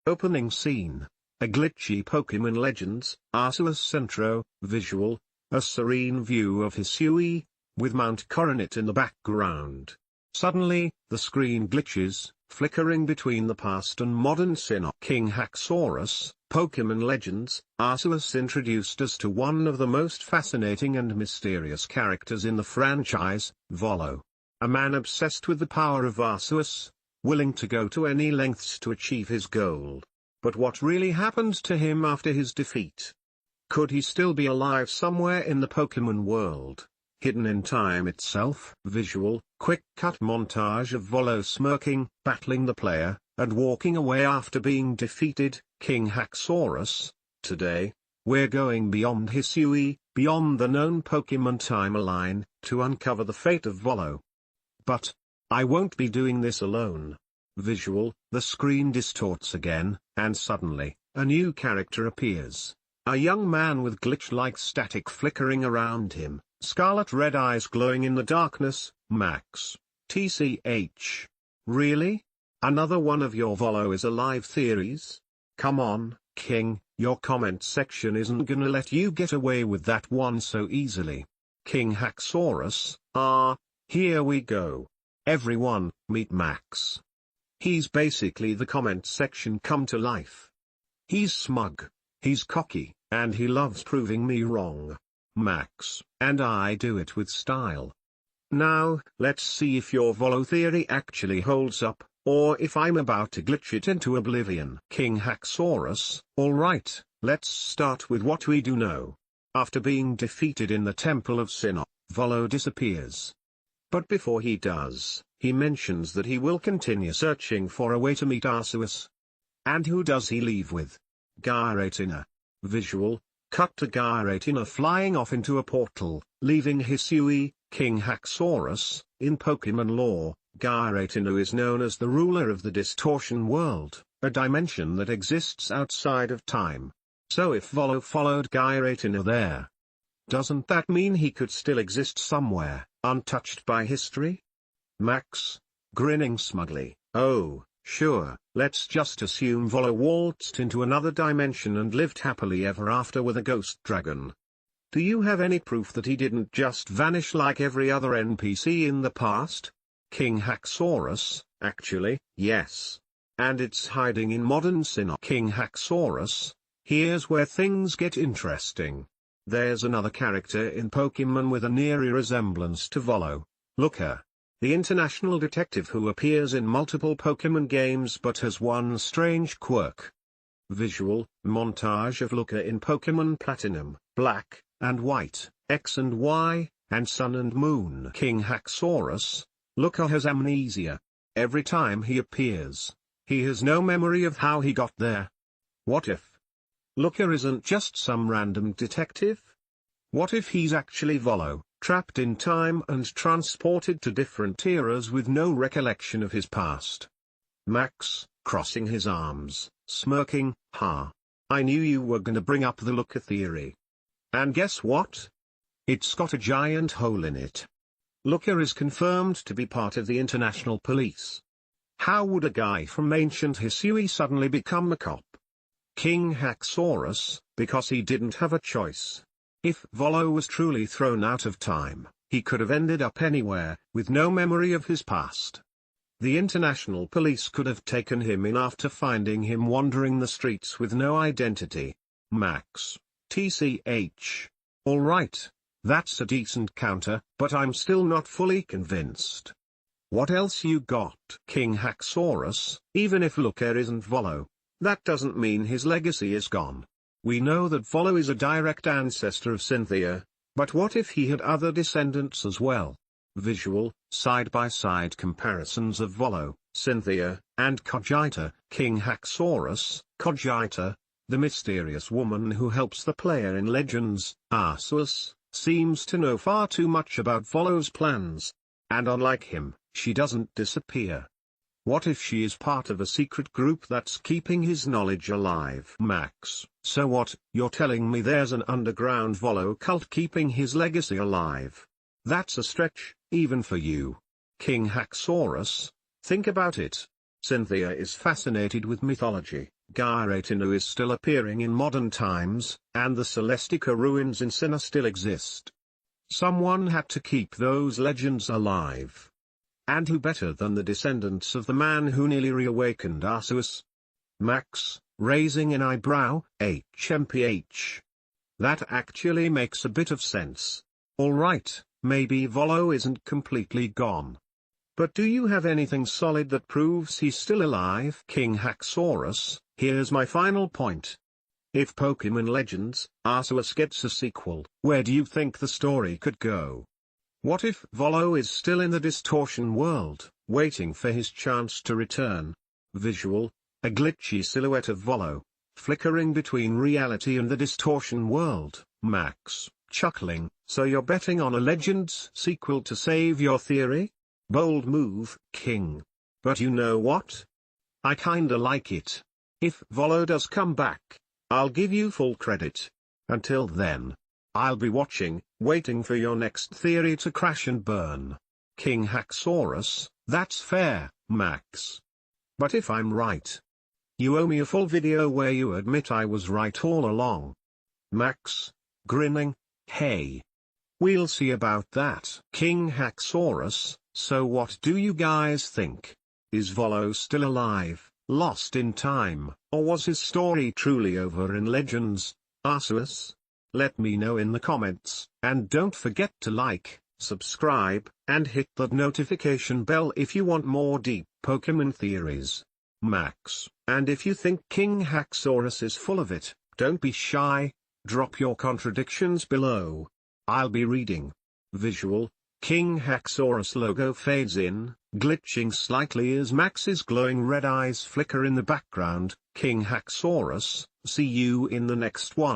Opening scene. A glitchy Pokemon Legends, Arceus Centro, visual, a serene view of Hisui, with Mount Coronet in the background. Suddenly, the screen glitches, flickering between the past and modern Sinnoh. King Haxorus, Pokemon Legends, Arceus introduced us to one of the most fascinating and mysterious characters in the franchise, Volo. A man obsessed with the power of Arceus, willing to go to any lengths to achieve his goal. But what really happened to him after his defeat? Could he still be alive somewhere in the Pokemon world, hidden in time itself? Visual, quick cut montage of Volo smirking, battling the player, and walking away after being defeated. King Haxorus. Today, we're going beyond Hisui, beyond the known Pokemon timeline, to uncover the fate of Volo. But I won't be doing this alone. Visual, the screen distorts again, and suddenly, a new character appears. A young man with glitch-like static flickering around him, scarlet red eyes glowing in the darkness. Max. TCH. Really? Another one of your Volo is alive theories? Come on, King, your comment section isn't gonna let you get away with that one so easily. King Haxorus. Here we go. Everyone, meet Max. He's basically the comment section come to life. He's smug, he's cocky, and he loves proving me wrong. Max, and I do it with style. Now, let's see if your Volo theory actually holds up, or if I'm about to glitch it into oblivion. King Haxorus. Alright, let's start with what we do know. After being defeated in the Temple of Sinnoh, Volo disappears. But before he does, he mentions that he will continue searching for a way to meet Arceus. And who does he leave with? Giratina. Visual, cut to Giratina flying off into a portal, leaving Hisui. King Haxorus. In Pokemon lore, Giratina is known as the ruler of the Distortion World, a dimension that exists outside of time. So if Volo followed Giratina there, doesn't that mean he could still exist somewhere, untouched by history? Max, grinning smugly. Oh, sure, let's just assume Volo waltzed into another dimension and lived happily ever after with a ghost dragon. Do you have any proof that he didn't just vanish like every other NPC in the past? King Haxorus. Actually, yes. And it's hiding in modern Sinnoh. King Haxorus. Here's where things get interesting. There's another character in Pokemon with an eerie resemblance to Volo. Looker. The international detective who appears in multiple Pokemon games but has one strange quirk. Visual, montage of Looker in Pokemon Platinum, Black, and White, X and Y, and Sun and Moon. King Haxorus. Looker has amnesia. Every time he appears, he has no memory of how he got there. What if Looker isn't just some random detective? What if he's actually Volo, trapped in time and transported to different eras with no recollection of his past? Max, crossing his arms, smirking. I knew you were gonna bring up the Looker theory. And guess what? It's got a giant hole in it. Looker is confirmed to be part of the international police. How would a guy from ancient Hisui suddenly become a cop? King Haxorus, because he didn't have a choice. If Volo was truly thrown out of time, he could have ended up anywhere, with no memory of his past. The international police could have taken him in after finding him wandering the streets with no identity. Max. TCH. Alright, that's a decent counter, but I'm still not fully convinced. What else you got? King Haxorus. Even if Looker isn't Volo, that doesn't mean his legacy is gone. We know that Volo is a direct ancestor of Cynthia, but what if he had other descendants as well? Visual, side-by-side comparisons of Volo, Cynthia, and Cogita. King Haxorus. Cogita, the mysterious woman who helps the player in Legends, Arceus, seems to know far too much about Volo's plans. And unlike him, she doesn't disappear. What if she is part of a secret group that's keeping his knowledge alive? Max. So what, you're telling me there's an underground Volo cult keeping his legacy alive? That's a stretch, even for you. King Haxorus. Think about it. Cynthia is fascinated with mythology, Gyratinu is still appearing in modern times, and the Celestica ruins in Sinna still exist. Someone had to keep those legends alive. And who better than the descendants of the man who nearly reawakened Arceus? Max, raising an eyebrow, HMPH. That actually makes a bit of sense. Alright, maybe Volo isn't completely gone. But do you have anything solid that proves he's still alive? King Haxorus, here's my final point. If Pokemon Legends, Arceus gets a sequel, where do you think the story could go? What if Volo is still in the distortion world, waiting for his chance to return? Visual, a glitchy silhouette of Volo, flickering between reality and the distortion world. Max, chuckling, so you're betting on a Legends sequel to save your theory? Bold move, King. But you know what? I kinda like it. If Volo does come back, I'll give you full credit. Until then, I'll be watching, waiting for your next theory to crash and burn. King Haxorus, that's fair, Max. But if I'm right, you owe me a full video where you admit I was right all along. Max, grinning, hey. We'll see about that. King Haxorus, so what do you guys think? Is Volo still alive, lost in time, or was his story truly over in Legends, Arceus? Let me know in the comments, and don't forget to like, subscribe, and hit that notification bell if you want more deep Pokemon theories. Max, and if you think King Haxorus is full of it, don't be shy, drop your contradictions below. I'll be reading. Visual, King Haxorus logo fades in, glitching slightly as Max's glowing red eyes flicker in the background. King Haxorus, see you in the next one.